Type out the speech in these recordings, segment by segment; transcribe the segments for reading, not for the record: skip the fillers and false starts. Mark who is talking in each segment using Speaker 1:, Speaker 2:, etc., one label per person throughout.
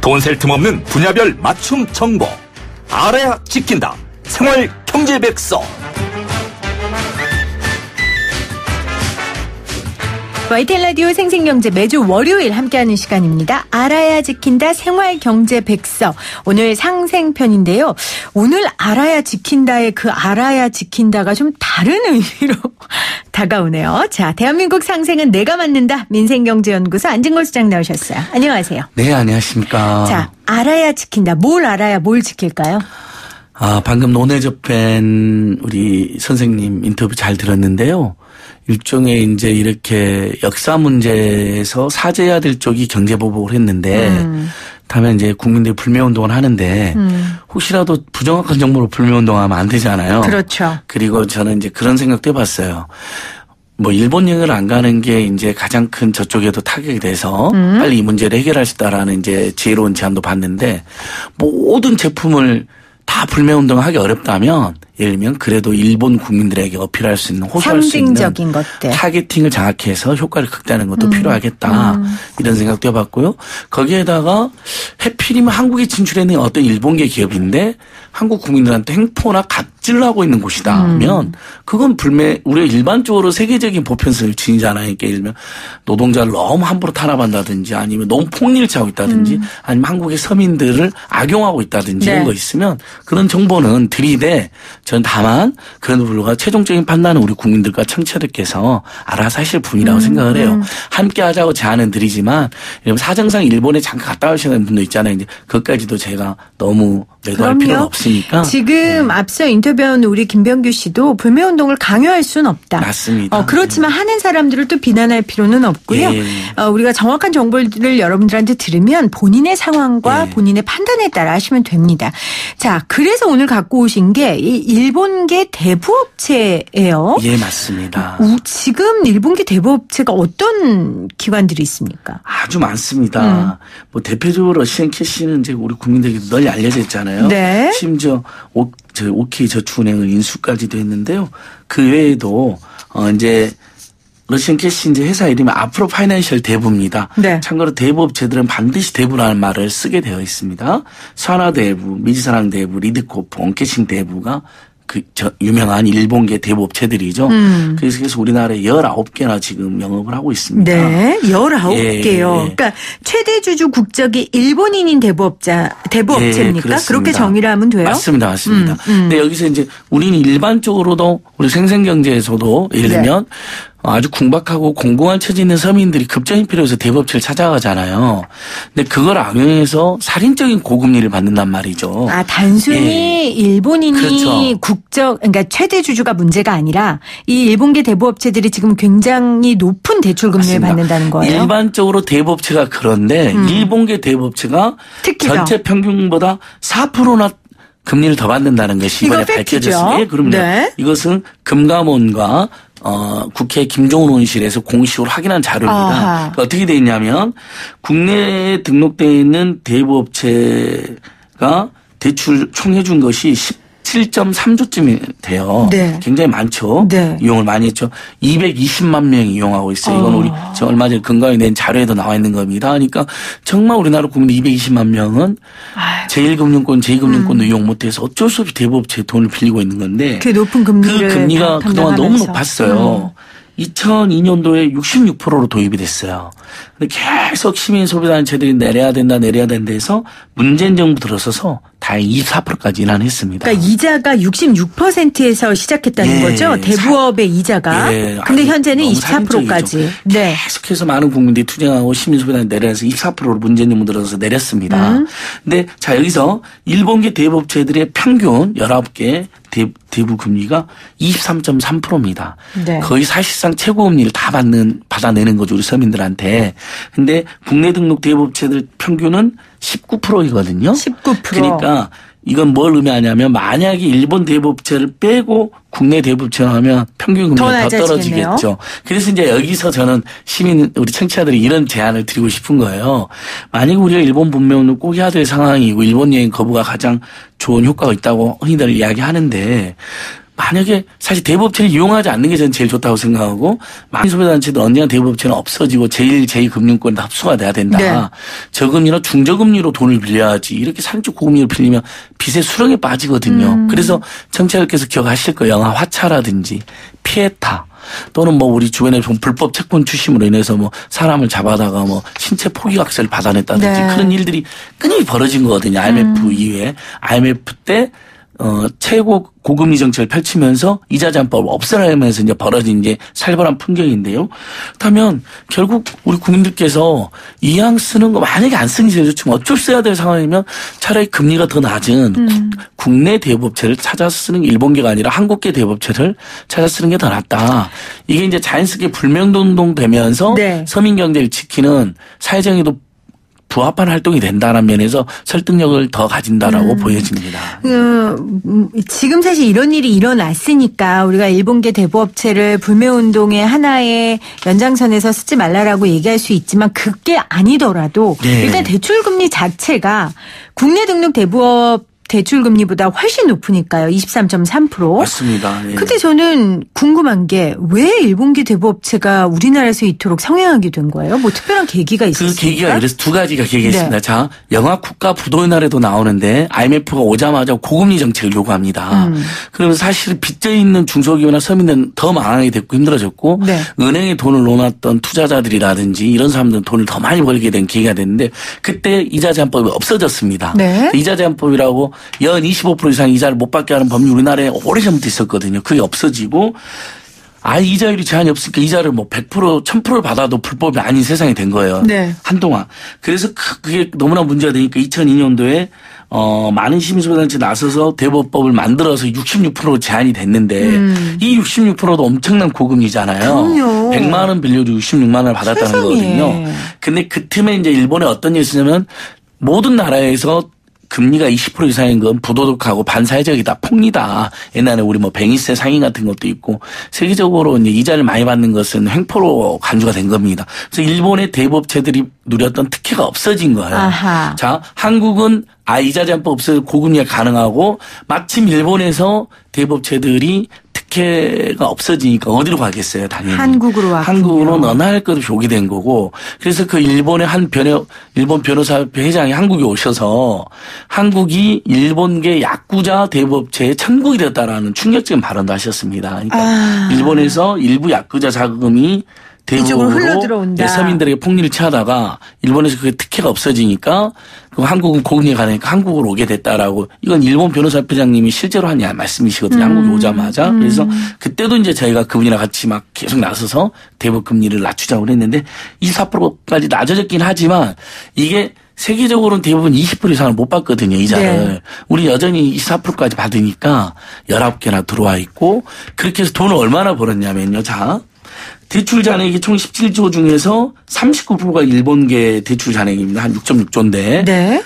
Speaker 1: 돈 셀 틈 없는 분야별 맞춤 정보. 알아야 지킨다. 생활 경제 백서.
Speaker 2: YTN 라디오 생생경제 매주 월요일 함께하는 시간입니다. 알아야 지킨다 생활경제 백서. 오늘 상생편인데요. 오늘 알아야 지킨다의 그 알아야 지킨다가 좀 다른 의미로 다가오네요. 자, 대한민국 상생은 내가 맡는다. 민생경제연구소 안진걸 수장 나오셨어요. 안녕하세요.
Speaker 3: 네, 안녕하십니까.
Speaker 2: 자, 알아야 지킨다. 뭘 알아야 뭘 지킬까요?
Speaker 3: 방금 논에 접한 우리 선생님 인터뷰 잘 들었는데요. 일종의 이제 이렇게 역사 문제에서 사죄해야 될 쪽이 경제보복을 했는데 다음에 이제 국민들이 불매운동을 하는데 혹시라도 부정확한 정보로 불매운동하면 안 되잖아요.
Speaker 2: 그렇죠.
Speaker 3: 그리고 저는 이제 그런 생각도 해봤어요. 뭐 일본 여행을 안 가는 게 이제 가장 큰 저쪽에도 타격이 돼서 빨리 이 문제를 해결할 수 있다라는 이제 지혜로운 제안도 봤는데 모든 제품을 다 불매운동을 하기 어렵다면 예를 들면 그래도 일본 국민들에게 어필할 수 있는 호소할 수 있는
Speaker 2: 상징적인 것들.
Speaker 3: 타겟팅을 장악해서 효과를 극대화하는 것도 필요하겠다. 이런 생각도 해봤고요. 거기에다가 해필이면 한국에 진출했는 어떤 일본계 기업인데 한국 국민들한테 횡포나 갑질을 하고 있는 곳이다 하면 그건 우리가 일반적으로 세계적인 보편성을 지니잖아요. 그러니까 예를 들면 노동자를 너무 함부로 탄압한다든지 아니면 너무 폭리를 하고 있다든지 아니면 한국의 서민들을 악용하고 있다든지 이런 거 있으면 그런 정보는 들이대 저는 다만 그런 불구하고 최종적인 판단은 우리 국민들과 청취자들께서 알아서 하실 분이라고 생각을 해요. 함께 하자고 제안은 드리지만 사정상 일본에 잠깐 갔다 오시는 분도 있잖아요. 이제 그것까지도 제가 너무 매도할 필요는 없으니까.
Speaker 2: 지금 앞서 인터뷰한 우리 김병규 씨도 불매운동을 강요할 수는 없다.
Speaker 3: 맞습니다.
Speaker 2: 그렇지만 하는 사람들을 또 비난할 필요는 없고요. 우리가 정확한 정보를 여러분들한테 들으면 본인의 상황과 본인의 판단에 따라 하시면 됩니다. 자, 그래서 오늘 갖고 오신 게 일본계 대부업체예요.
Speaker 3: 예, 맞습니다.
Speaker 2: 지금 일본계 대부업체가 어떤 기관들이 있습니까?
Speaker 3: 아주 많습니다. 뭐 대표적으로 러시안 캐시는 이제 우리 국민들에게 널리 알려져 있잖아요.
Speaker 2: 네.
Speaker 3: 심지어 오케이 저축은행을 인수까지도 했는데요. 그 외에도 이제 러시안 캐시 이제 회사 이름이 아프로 파이낸셜 대부입니다.
Speaker 2: 네.
Speaker 3: 참고로 대부업체들은 반드시 대부라는 말을 쓰게 되어 있습니다. 산화대부, 미지사랑대부, 리드코프, 온캐싱 대부가 유명한 일본계 대부업체들이죠. 그래서 우리나라에 19개나 지금 영업을 하고 있습니다.
Speaker 2: 네. 19개요. 그러니까 최대 주주 국적이 일본인인 대부업체입니까? 그렇게 정의를 하면 돼요?
Speaker 3: 맞습니다. 근데 여기서 이제 우리는 일반적으로도 우리 생생경제에서도 예를 들면 아주 궁박하고 공공한 처지 있는 서민들이 급전이 필요해서 대부업체를 찾아가잖아요. 근데 그걸 악용해서 살인적인 고금리를 받는단 말이죠.
Speaker 2: 단순히 일본인이
Speaker 3: 그렇죠.
Speaker 2: 그러니까 최대 주주가 문제가 아니라 이 일본계 대부업체들이 지금 굉장히 높은 대출 금리를 받는다는 거예요.
Speaker 3: 일반적으로 대부업체가 그런데 일본계 대부업체가 전체 평균보다 4%나 금리를 더 받는다는 것이 이번에 밝혀졌습니다. 그럼요. 네. 이것은 금감원과 국회 김종훈 의원실에서 공식으로 확인한 자료입니다. 그러니까 어떻게 돼 있냐면 국내에 등록되어 있는 대부업체가 대출 총 해준 것이 17.3조쯤이 돼요. 네. 굉장히 많죠. 네. 이용을 많이 했죠. 220만 명이 이용하고 있어요. 이건 우리 얼마 전에 근거에 낸 자료에도 나와 있는 겁니다. 그러니까 정말 우리나라 국민 220만 명은 제1금융권, 제2금융권도 이용 못해서 어쩔 수 없이 대부업체에 돈을 빌리고 있는 건데
Speaker 2: 그 높은 금리를
Speaker 3: 그 금리가 그동안 너무 높았어요. 2002년도에 66%로 도입이 됐어요. 근데 계속 시민 소비단체들이 내려야 된다 해서 문재인 정부 들어서서 다행히 24%까지 인하했습니다.
Speaker 2: 그러니까 이자가 66%에서 시작했다는 거죠? 대부업의 이자가. 근데 현재는 24%까지.
Speaker 3: 네. 계속해서 많은 국민들이 투쟁하고 시민 소비단이 내려서 24%로 문재인 정부 들어서 내렸습니다. 근데 자 여기서 일본계 대부업체들의 평균 19개 대부 금리가 23.3%입니다. 네. 거의 사실상 최고 금리를 다 받아내는 거죠, 우리 서민들한테. 근데 국내 등록 대부업체들 평균은 19%이거든요.
Speaker 2: 19%.
Speaker 3: 그러니까 이건 뭘 의미하냐면 만약에 일본 대부업체를 빼고 국내 대부업체를 하면 평균 금리가 더 떨어지겠죠. 그래서 이제 여기서 저는 우리 청취자들이 이런 제안을 드리고 싶은 거예요. 만약에 우리가 일본 불매운동 꼭 해야 될 상황이고 일본 여행 거부가 가장 좋은 효과가 있다고 흔히들 이야기하는데 만약에 사실 대부업체를 이용하지 않는 게 저는 제일 좋다고 생각하고 많은 소비자단체들 언젠가 대부업체는 없어지고 제1금융권에 합수가 돼야 된다.
Speaker 2: 네.
Speaker 3: 저금리나 중저금리로 돈을 빌려야지 이렇게 산적 고금리로 빌리면 빚의 수렁에 빠지거든요. 그래서 청취자들께서 기억하실 거예요. 영화 화차라든지 피에타 또는 뭐 우리 주변에 좀 불법 채권 추심으로 인해서 뭐 사람을 잡아다가 뭐 신체 포기각세를 받아냈다든지
Speaker 2: 네.
Speaker 3: 그런 일들이 끊임이 벌어진 거거든요. IMF 이후에. IMF 때 최고 고금리 정책을 펼치면서 이자 제한법을 없애라면서 이제 벌어진 이제 살벌한 풍경인데요. 그렇다면 결국 우리 국민들께서 이왕 쓰는 거 만약에 안 쓰는 게 제일 좋지만 어쩔 수 해야 될 상황이면 차라리 금리가 더 낮은 국내 대부업체를 찾아서 쓰는 게 일본계가 아니라 한국계 대부업체를 찾아서 쓰는 게 더 낫다. 이게 이제 자연스럽게 불명동동 되면서
Speaker 2: 네.
Speaker 3: 서민 경제를 지키는 사회정의도 부합한 활동이 된다는 면에서 설득력을 더 가진다라고 보여집니다.
Speaker 2: 지금 사실 이런 일이 일어났으니까 우리가 일본계 대부업체를 불매운동의 하나의 연장선에서 쓰지 말라라고 얘기할 수 있지만 그게 아니더라도
Speaker 3: 네.
Speaker 2: 일단 대출금리 자체가 국내 등록 대부업 대출금리보다 훨씬 높으니까요. 23.3%.
Speaker 3: 맞습니다. 예.
Speaker 2: 근데 저는 궁금한 게 왜 일본계 대부업체가 우리나라에서 이토록 성행하게 된 거예요? 뭐 특별한 계기가 있었습니까?
Speaker 3: 그 계기가 그래서 두 가지가 계기가
Speaker 2: 네.
Speaker 3: 있습니다. 자, 영화 국가 부도의날에도 나오는데 IMF가 오자마자 고금리 정책을 요구합니다. 그러면 사실 빚져 있는 중소기업이나 서민들은 더 망하게 됐고 힘들어졌고
Speaker 2: 네.
Speaker 3: 은행에 돈을 놓아놨던 투자자들이라든지 이런 사람들은 돈을 더 많이 벌게 된 계기가 됐는데 그때 이자 제한법이 없어졌습니다.
Speaker 2: 네.
Speaker 3: 이자 제한법이라고 연 25% 이상 이자를 못 받게 하는 법률이 우리나라에 오래전부터 있었거든요. 그게 없어지고 이자율이 제한이 없으니까 이자를 뭐 100%, 1000%를 받아도 불법이 아닌 세상이 된 거예요.
Speaker 2: 네.
Speaker 3: 한동안. 그래서 그게 너무나 문제가 되니까 2002년도에 많은 시민소비단체 나서서 대법법을 만들어서 66% 제한이 됐는데 이 66%도 엄청난 고금리잖아요.
Speaker 2: 그럼요.
Speaker 3: 100만 원 빌려도 66만 원을 받았다는
Speaker 2: 세상에.
Speaker 3: 거거든요. 근데 그 틈에 이제 일본에 어떤 일이 있었냐면 모든 나라에서 금리가 20% 이상인 건 부도덕하고 반사회적이다, 폭리다. 옛날에 우리 뭐 베니스 상인 같은 것도 있고 세계적으로 이제 이자를 많이 받는 것은 횡포로 간주가 된 겁니다. 그래서 일본의 대부업체들이 누렸던 특혜가 없어진 거예요.
Speaker 2: 아하.
Speaker 3: 자, 한국은 이자 제한법 없어서 고금리가 가능하고 마침 일본에서 대부업체들이 특혜가 없어지니까 어디로 가겠어요, 당연히.
Speaker 2: 한국으로 왔군요.
Speaker 3: 한국으로 너나 할 것 없이 오게 된 거고. 그래서 그 일본의 일본 변호사협회 회장이 한국에 오셔서 한국이 일본계 야쿠자 대부업체의 천국이 되었다라는 충격적인 발언도 하셨습니다. 그러니까 일본에서 일부 야쿠자 자금이
Speaker 2: 이쪽으로
Speaker 3: 대부업으로
Speaker 2: 흘러들어온다.
Speaker 3: 서민들에게 폭리를 취하다가 일본에서 그게 특혜가 없어지니까 그럼 한국은 고금리가 가니까 한국으로 오게 됐다라고 이건 일본 변호사협회장님이 실제로 한 말씀이시거든요. 한국에 오자마자. 그래서 그때도 이제 저희가 그분이랑 같이 막 계속 나서서 대부업 금리를 낮추자고 했는데 24%까지 낮아졌긴 하지만 이게 세계적으로는 대부분 20% 이상을 못 받거든요, 이자를.
Speaker 2: 네.
Speaker 3: 우리 여전히 24%까지 받으니까 19개나 들어와 있고 그렇게 해서 돈을 얼마나 벌었냐면요. 자. 대출 잔액이 총 17조 중에서 39%가 일본계 대출 잔액입니다. 한 6.6조인데.
Speaker 2: 네.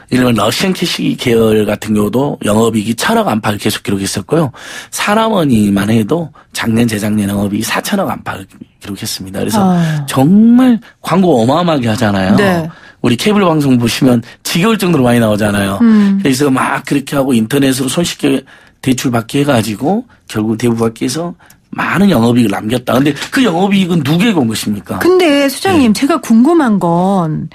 Speaker 3: 이런 러시안 캐시 계열 같은 경우도 영업이익이 1,000억 안팎을 계속 기록했었고요. 사람원이만 해도 작년 재작년 영업이익이 4,000억 안팎을 기록했습니다. 그래서 정말 광고 어마어마하게 하잖아요.
Speaker 2: 네.
Speaker 3: 우리 케이블 방송 보시면 지겨울 정도로 많이 나오잖아요. 그래서 막 그렇게 하고 인터넷으로 손쉽게 대출 받게 해가지고 결국 대부받기에서 많은 영업이익을 남겼다. 근데 그 영업이익은 누구에게 온 것입니까?
Speaker 2: 근데 소장님 제가 궁금한 건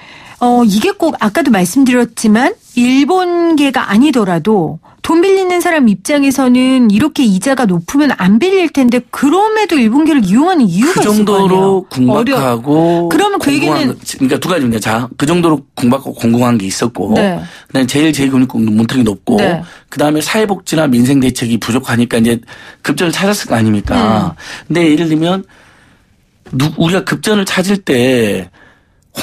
Speaker 2: 이게 꼭 아까도 말씀드렸지만 일본계가 아니더라도 돈 빌리는 사람 입장에서는 이렇게 이자가 높으면 안 빌릴 텐데 그럼에도 일본계를 이용하는 이유가
Speaker 3: 그
Speaker 2: 있을 거
Speaker 3: 정도로
Speaker 2: 아니에요.
Speaker 3: 궁박하고
Speaker 2: 그러면 그 얘기는
Speaker 3: 그러니까 두 가지입니다. 자, 그 정도로 궁박하고 공공한 게 있었고
Speaker 2: 네.
Speaker 3: 그다음에 제1제2금융권 문턱이 높고
Speaker 2: 네.
Speaker 3: 그다음에 사회복지나 민생 대책이 부족하니까 이제 급전을 찾았을 거 아닙니까? 근데 예를 들면 우리가 급전을 찾을 때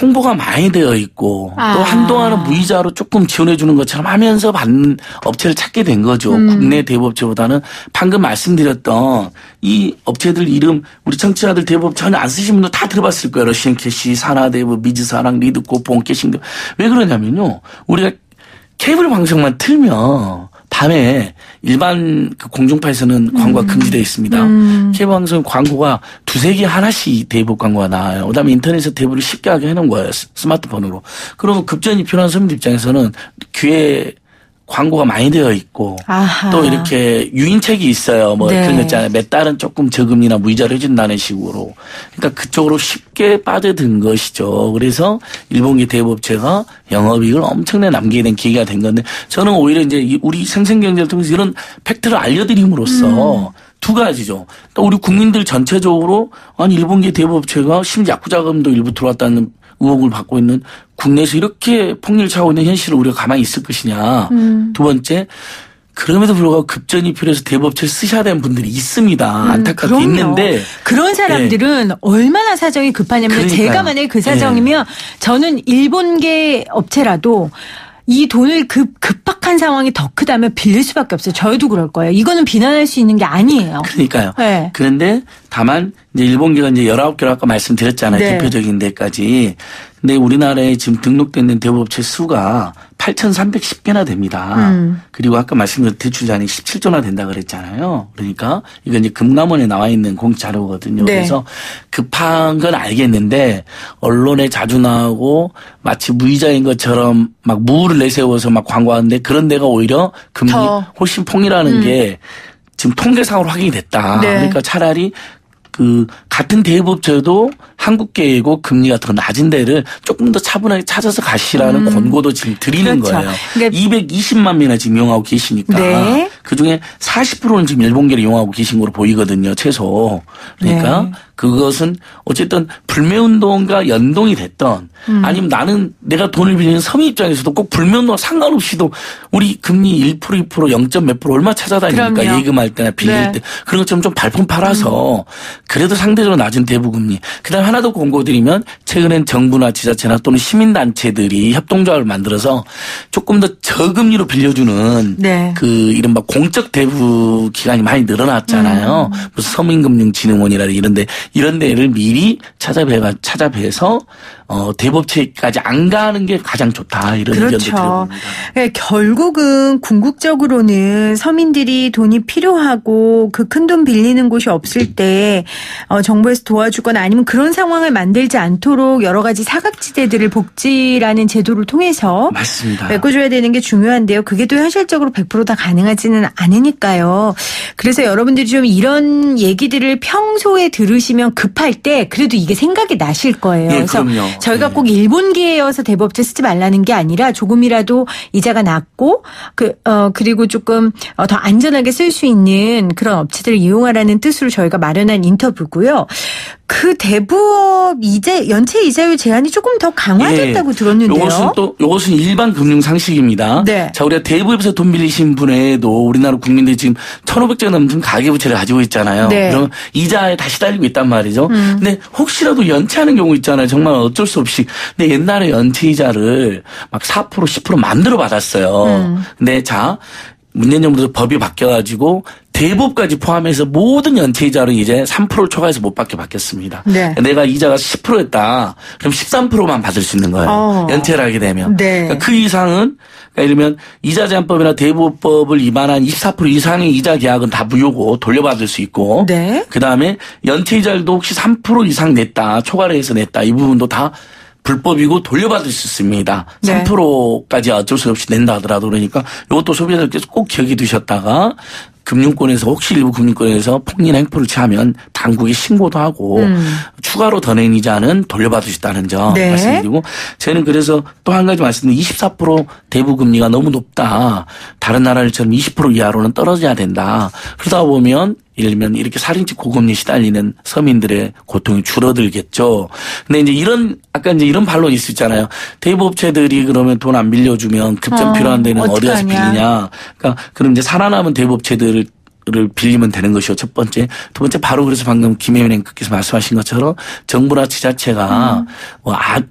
Speaker 3: 홍보가 많이 되어 있고 또 한동안은 무이자로 조금 지원해 주는 것처럼 하면서 받는 업체를 찾게 된 거죠. 국내 대부업체보다는 방금 말씀드렸던 이 업체들 이름 우리 청취자들 대부업 전혀 안 쓰신 분들 다 들어봤을 거예요. 러시안 캐시, 산하대부, 미즈사랑, 리드코, 본캐싱. 왜 그러냐면요. 우리가 케이블 방송만 틀면 밤에 일반 그 공중파에서는 광고가 금지되어 있습니다. 케이블 방송 광고가 두세 개 하나씩 대부업 광고가 나와요. 그다음에 인터넷에서 대부를 쉽게 하게 해놓은 거예요. 스마트폰으로. 그러면 급전이 필요한 서민들 입장에서는 귀에 광고가 많이 되어 있고
Speaker 2: 아하.
Speaker 3: 또 이렇게 유인책이 있어요. 뭐
Speaker 2: 네.
Speaker 3: 그런 거 있잖아요. 몇 달은 조금 저금리나 무이자를 해준다는 식으로. 그러니까 그쪽으로 쉽게 빠져든 것이죠. 그래서 일본계 대부업체가 영업이익을 엄청나게 남기게 된 계기가 된 건데 저는 오히려 이제 우리 생생경제를 통해서 이런 팩트를 알려드림으로써 두 가지죠. 그러니까 우리 국민들 전체적으로 아니 일본계 대부업체가 심지어 약부자금도 일부 들어왔다는 의혹을 받고 있는 국내에서 이렇게 폭리를 차고 있는 현실을 우리가 가만히 있을 것이냐. 두 번째, 그럼에도 불구하고 급전이 필요해서 대부업체를 쓰셔야 되는 분들이 있습니다. 안타깝게
Speaker 2: 그럼요.
Speaker 3: 있는데.
Speaker 2: 그런 사람들은 얼마나 사정이 급하냐면
Speaker 3: 그러니까요.
Speaker 2: 제가 만약에 그 사정이면 저는 일본계 업체라도 이 돈을 급박한 상황이 더 크다면 빌릴 수밖에 없어요. 저희도 그럴 거예요. 이거는 비난할 수 있는 게 아니에요.
Speaker 3: 그러니까요.
Speaker 2: 네.
Speaker 3: 그런데 다만 이제 일본계가 이제 19개로 아까 말씀드렸잖아요.
Speaker 2: 네.
Speaker 3: 대표적인 데까지. 근데 우리나라에 지금 등록된 대부업체 수가 8,310개나 됩니다. 그리고 아까 말씀드린 대출 잔액이 17조나 된다 그랬잖아요. 그러니까 이건 이제 금감원에 나와 있는 공시 자료거든요.
Speaker 2: 네.
Speaker 3: 그래서 급한 건 알겠는데 언론에 자주 나오고 마치 무이자인 것처럼 막 무를 내세워서 막 광고하는데 그런 데가 오히려 금리 훨씬 폭이라는 게 지금 통계상으로 확인이 됐다.
Speaker 2: 네.
Speaker 3: 그러니까 차라리 그 같은 대부업체도 한국계이고 금리가 더 낮은 데를 조금 더 차분하게 찾아서 가시라는 권고도 지금 드리는
Speaker 2: 그렇죠.
Speaker 3: 거예요.
Speaker 2: 그러니까
Speaker 3: 220만 명이나 지금 이용하고 계시니까
Speaker 2: 네.
Speaker 3: 그중에 40%는 지금 일본계를 이용하고 계신 거로 보이거든요. 최소. 그러니까
Speaker 2: 네.
Speaker 3: 그것은 어쨌든 불매운동과 연동이 됐던 아니면 나는 내가 돈을 빌리는 서민 입장에서도 꼭 불매운동과 상관없이도 우리 금리 1% 2% 0. 몇 프로 얼마 찾아다니니까
Speaker 2: 그럼요.
Speaker 3: 예금할 때나 빌릴
Speaker 2: 네.
Speaker 3: 때 그런 것처럼 좀 발품 팔아서 그래도 상대적으로 낮은 대부금리. 그다음에 하나 더 공고드리면 최근엔 정부나 지자체나 또는 시민단체들이 협동조합을 만들어서 조금 더 저금리로 빌려주는
Speaker 2: 네.
Speaker 3: 그 이른바 공적 대부 기관이 많이 늘어났잖아요. 무슨 서민금융진흥원이라든지 이런 데를 미리 찾아뵈서 대법체까지 안 가는 게 가장 좋다. 이런 의견도
Speaker 2: 그렇죠.
Speaker 3: 들어봅니다.
Speaker 2: 그러니까 결국은 궁극적으로는 서민들이 돈이 필요하고 그 큰 돈 빌리는 곳이 없을 때 정부에서 도와주거나 아니면 그런 상황을 만들지 않도록 여러 가지 사각지대들을 복지라는 제도를 통해서
Speaker 3: 맞습니다.
Speaker 2: 메꿔줘야 되는 게 중요한데요. 그게 또 현실적으로 100% 다 가능하지는 않으니까요. 그래서 여러분들이 좀 이런 얘기들을 평소에 들으시면 급할 때 그래도 이게 생각이 나실 거예요.
Speaker 3: 예,
Speaker 2: 그래서
Speaker 3: 그럼요.
Speaker 2: 저희가 꼭 일본계여서 대부업체 쓰지 말라는 게 아니라 조금이라도 이자가 낮고 그리고 조금 더 안전하게 쓸 수 있는 그런 업체들을 이용하라는 뜻으로 저희가 마련한 인터뷰고요. 그 대부업 연체 이자율 제한이 조금 더 강화됐다고 들었는데요.
Speaker 3: 요것은 일반 금융 상식입니다.
Speaker 2: 네.
Speaker 3: 자, 우리가 대부업에서 돈 빌리신 분에도 우리나라 국민들이 지금 1,500조 넘는 가계부채를 가지고 있잖아요.
Speaker 2: 네.
Speaker 3: 그럼 이자에 다 시달리고 있단 말이죠. 근데 혹시라도 연체하는 경우 있잖아요. 정말 어쩔 수 없이. 근데 옛날에 연체 이자를 막 4% 10% 만들어 받았어요. 근데 자, 문재인 정부에서 법이 바뀌어가지고 대부업까지 포함해서 모든 연체이자를 이제 3%를 초과해서 못 받게 바뀌었습니다.
Speaker 2: 네.
Speaker 3: 내가 이자가 10%였다. 그럼 13%만 받을 수 있는 거예요. 연체를 하게 되면.
Speaker 2: 네.
Speaker 3: 그러니까 그 이상은 그러니까 예를 들면 이자제한법이나 대부업법을 위반한 24% 이상의 이자 계약은 다 무효고 돌려받을 수 있고
Speaker 2: 네.
Speaker 3: 그다음에 연체이자율도 혹시 3% 이상 냈다. 초과를 해서 냈다. 이 부분도 다 불법이고 돌려받을 수 있습니다.
Speaker 2: 네.
Speaker 3: 3%까지 어쩔 수 없이 낸다 하더라도 그러니까 이것도 소비자들께서 꼭 기억해 두셨다가 금융권에서 혹시 일부 금융권에서 폭리나 횡포를 취하면 당국에 신고도 하고 추가로 더 낸 이자는 돌려받을 수 있다는 점
Speaker 2: 네.
Speaker 3: 말씀드리고 저는 그래서 또 한 가지 말씀드리면 24% 대부금리가 너무 높다. 다른 나라들처럼 20% 이하로는 떨어져야 된다. 그러다 보면 예를 들면 이렇게 살인적 고금리 시달리는 서민들의 고통이 줄어들겠죠. 근데 이제 아까 이제 이런 반론이 있을 수 있잖아요. 대부업체들이 그러면 돈 안 빌려주면 급전 필요한 데는 어디 가서 빌리냐. 그러니까 그럼 이제 살아남은 대부업체들을 빌리면 되는 것이요. 첫 번째. 두 번째 바로 그래서 방금 김혜민 앵커께서 말씀하신 것처럼 정부나 지자체가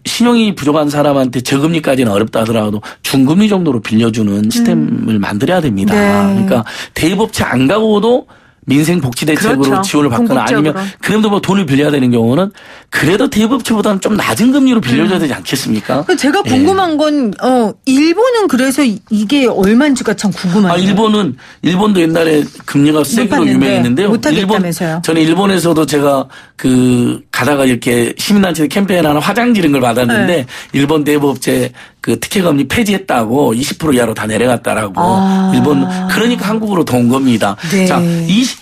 Speaker 3: 신용이 부족한 사람한테 저금리까지는 어렵다 하더라도 중금리 정도로 빌려주는 시스템을 만들어야 됩니다.
Speaker 2: 네.
Speaker 3: 그러니까 대부업체 안 가고도 민생복지대책으로
Speaker 2: 그렇죠.
Speaker 3: 지원을 받거나 아니면
Speaker 2: 궁극적으로.
Speaker 3: 그래도 뭐 돈을 빌려야 되는 경우는 그래도 대부업체보다는 좀 낮은 금리로 빌려줘야 되지 않겠습니까?
Speaker 2: 제가 궁금한 건 일본은 그래서 이게 얼마인지가 참 궁금하네요.
Speaker 3: 일본도 옛날에 금리가 세기로
Speaker 2: 봤는데
Speaker 3: 유명했는데요.
Speaker 2: 못하겠다면서요.
Speaker 3: 저는 일본에서도 제가 가다가 이렇게 시민단체 캠페인하는 화장지 이런 걸 받았는데
Speaker 2: 네.
Speaker 3: 일본 대부업체 특혜금리 폐지했다고 20% 이하로 다 내려갔다라고 일본 그러니까 한국으로 더 온 겁니다.
Speaker 2: 네.
Speaker 3: 자,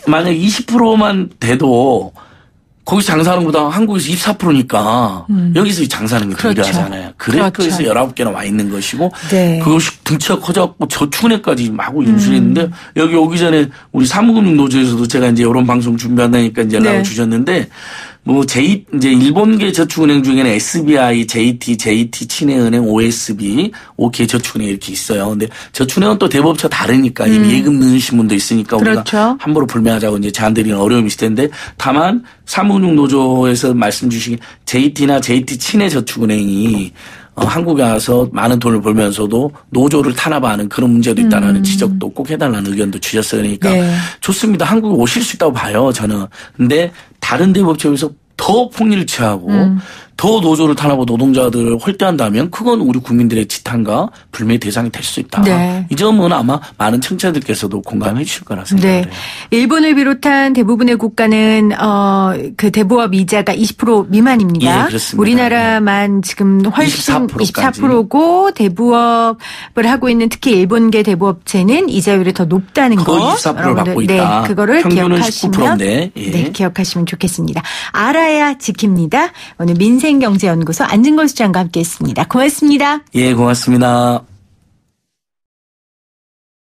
Speaker 3: 만약 20%만 돼도 거기서 장사하는 것보다 한국에서 24%니까 여기서 장사하는 게
Speaker 2: 그렇죠.
Speaker 3: 불리하잖아요. 그래서
Speaker 2: 그렇죠.
Speaker 3: 19개나 와 있는 것이고
Speaker 2: 네.
Speaker 3: 그것이 등치가 커져갖고 저축은행까지 마구 인수했는데 여기 오기 전에 우리 사무금융노조에서도 제가 이제 이런 방송 준비한다니까 이제 연락을
Speaker 2: 네.
Speaker 3: 주셨는데 이제 일본계 저축은행 중에는 SBI, JT 친해은행, OSB, OK 저축은행 이렇게 있어요. 근데 저축은행은 또 대부업체가 다르니까 이미 예금 넣으신 분도 있으니까
Speaker 2: 그렇죠.
Speaker 3: 우리가 함부로 불매하자고 이제 제안드리는 어려움이 있을 텐데 다만 사무금융노조에서 말씀 주신 JT나 JT 친해저축은행이 한국에 와서 많은 돈을 벌면서도 노조를 탄압하는 그런 문제도 있다는 지적도 꼭 해달라는 의견도 주셨어요. 그러니까
Speaker 2: 네. 좋습니다.
Speaker 3: 한국에 오실 수 있다고 봐요, 저는. 근데 다른 대부업체에서 더 폭리를 취하고 더 노조를 탄압하고 노동자들을 홀대한다면 그건 우리 국민들의 지탄과 불매의 대상이 될 수 있다.
Speaker 2: 네.
Speaker 3: 이 점은 아마 많은 청취자들께서도 공감해 주실 거라 생각해요.
Speaker 2: 네. 일본을 비롯한 대부분의 국가는 그 대부업 이자가 20% 미만입니다.
Speaker 3: 예, 그렇습니다.
Speaker 2: 우리나라만 지금 훨씬
Speaker 3: 24%까지.
Speaker 2: 24%고 대부업을 하고 있는 특히 일본계 대부업체는 이자율이 더 높다는 거.
Speaker 3: 거의 24%를 받고
Speaker 2: 네,
Speaker 3: 있다.
Speaker 2: 그거를
Speaker 3: 평균은
Speaker 2: 기억하시면
Speaker 3: 19%인데. 예.
Speaker 2: 네, 기억하시면 좋겠습니다. 알아야 지킵니다. 오늘 민생경제연구소 안진걸 수장과 함께했습니다. 고맙습니다.
Speaker 3: 예, 고맙습니다.